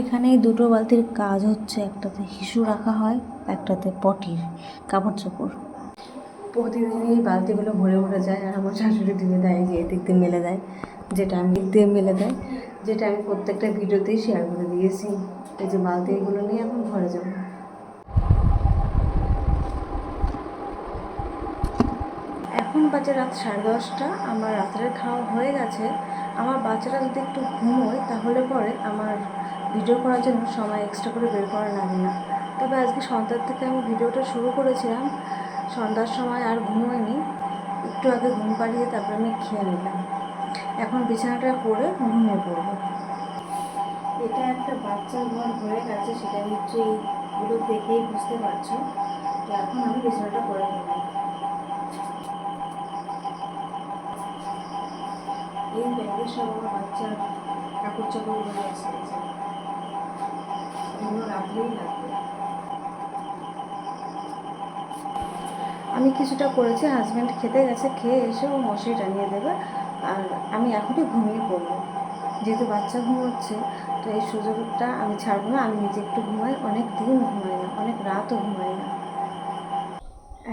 এখানে এই দুটো বালতির কাজ হচ্ছে, একটাতে হিসু রাখা হয়, একটাতে পটির কাপড় চোপড়। প্রতিদিন এই বালতিগুলো ভরে ভরে যায় আর আমার শাশুড়ি ধুয়ে দেয়, যে এদিক দিয়ে মেলে দেয়, যেটা আমি দিক দিয়ে মেলে দেয়, যেটা আমি প্রত্যেকটা ভিডিওতেই শেয়ার করে দিয়েছি। এই যে বালতিগুলো নিয়ে এখন ঘরে যাবো। এখন বাজে রাত 10:30। আমার রাত্রের খাওয়া হয়ে গেছে। আমার বাচ্চারা যদি একটু ঘুমোয় তাহলে পরে আমার ভিডিও করার জন্য সময় এক্সট্রা করে বের করা লাগে না। তবে আজকে সন্ধ্যার থেকে আমি ভিডিওটা শুরু করেছিলাম, সন্ধ্যার সময় আর ঘুমোয়নি, একটু আগে ঘুম পাড়িয়ে তারপর আমি খেয়ে নিলাম। এখন বিছানাটা করে ঘুমিয়ে পড়বো। এটা একটা বাচ্চার ঘর হয়ে গেছে, সেটা নিশ্চয়ই এইগুলো দেখেই বুঝতে পারছো। তো এখন আমি বিছানাটা করে নেবো। এই ব্যাগে সব আমার বাচ্চার কাপড় চাপড়গুলো আছে, এগুলো রাখলেই লাগবে। আমি কিছুটা করেছি, হাজব্যান্ড খেতে গেছে, খেয়ে এসে ও মশারি টানিয়ে দেবে, আর আমি এখনই ঘুমিয়ে পড়বো। যেহেতু বাচ্চা ঘুমোচ্ছে, তো এই সুযোগটা আমি ছাড়বো না। আমি নিজে একটু ঘুমাই, অনেক দিন ঘুমাই না, অনেক রাতও ঘুমাই না।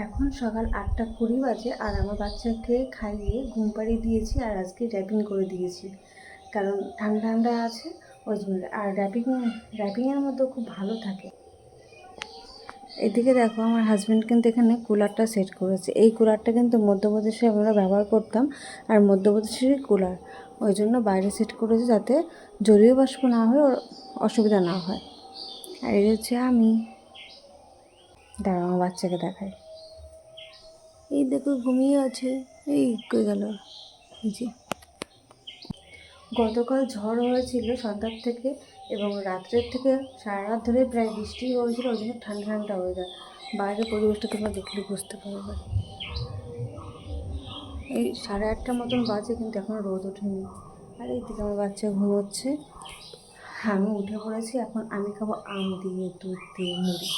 এখন সকাল 8:20 বাজে, আর আমার বাচ্চাকে খাইয়ে ঘুম পাড়িয়ে দিয়েছি, আর আজকে র্যাপিং করে দিয়েছি, কারণ ঠান্ডা ঠান্ডা আছে ওই জন্য। আর র্যাপিংয়ের মধ্যে খুব ভালো থাকে। এদিকে দেখো, আমার হাজব্যান্ড কিন্তু এখানে কুলারটা সেট করেছে। এই কুলারটা কিন্তু মধ্যপ্রদেশে আমরা ব্যবহার করতাম, আর মধ্যপ্রদেশেরই কুলার, ওই জন্য বাইরে সেট করেছে যাতে জলীয় বাষ্প না হয়, অসুবিধা না হয়। আর এই হচ্ছে আমি, দাঁড়াও আমার বাচ্চাকে দেখাই। এই দেখো ঘুমিয়ে আছে, এই কই গেল, এই যে। গতকাল ঝড় হয়েছিল সন্ধ্যার থেকে, এবং রাত্রের থেকে সারা রাত ধরে প্রায় বৃষ্টি হয়েছিল, ওই জন্য ঠান্ডা ঠান্ডা ওয়েদার। বাইরের পরিবেশটা তোমরা দেখলে বুঝতে পারবে। এই 8:30 মতন বাজে, কিন্তু এখনও রোদ ওঠেনি। আর এইদিকে আমার বাচ্চা ঘুমোচ্ছে, আমি উঠে পড়েছি। এখন আমি খাবো আম দিয়ে, দুধ দিয়ে, মুড়ি।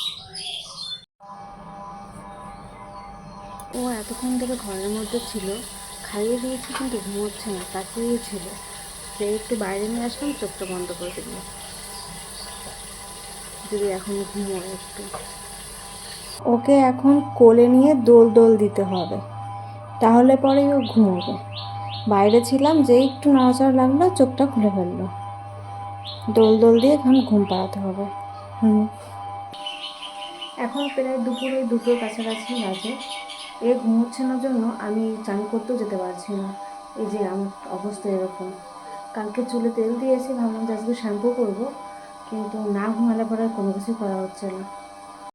ও এতক্ষণ ধরে ঘরের মধ্যে ছিল, খাইয়ে দিয়েছি কিন্তু ঘুমোচ্ছে না, তাকিয়েই ছিল। যে একটু বাইরে নিয়ে আসলাম, চোখটা বন্ধ করে দিল, যদি এখন ঘুমোয় একটু। ওকে এখন কোলে নিয়ে দোল দোল দিতে হবে, তাহলে পরেই ও ঘুমোবে। বাইরে ছিলাম, যে একটু নড়াচড়া লাগলো চোখটা খুলে ফেললো। দোল দোল দিয়ে এখন ঘুম পাড়াতে হবে। এখন প্রায় দুপুরে 2টোর কাছাকাছি বাজে। এ ঘুমোচ্ছে না জন্য আমি চান করতেও যেতে পারছি না। এই যে আমার অবস্থা এরকম। কালকে চুলে তেল দিয়েছি, ভাবলাম যে আজকে শ্যাম্পু করবো, কিন্তু না ঘুমালে পরে কোনো কিছুই করা হচ্ছে না।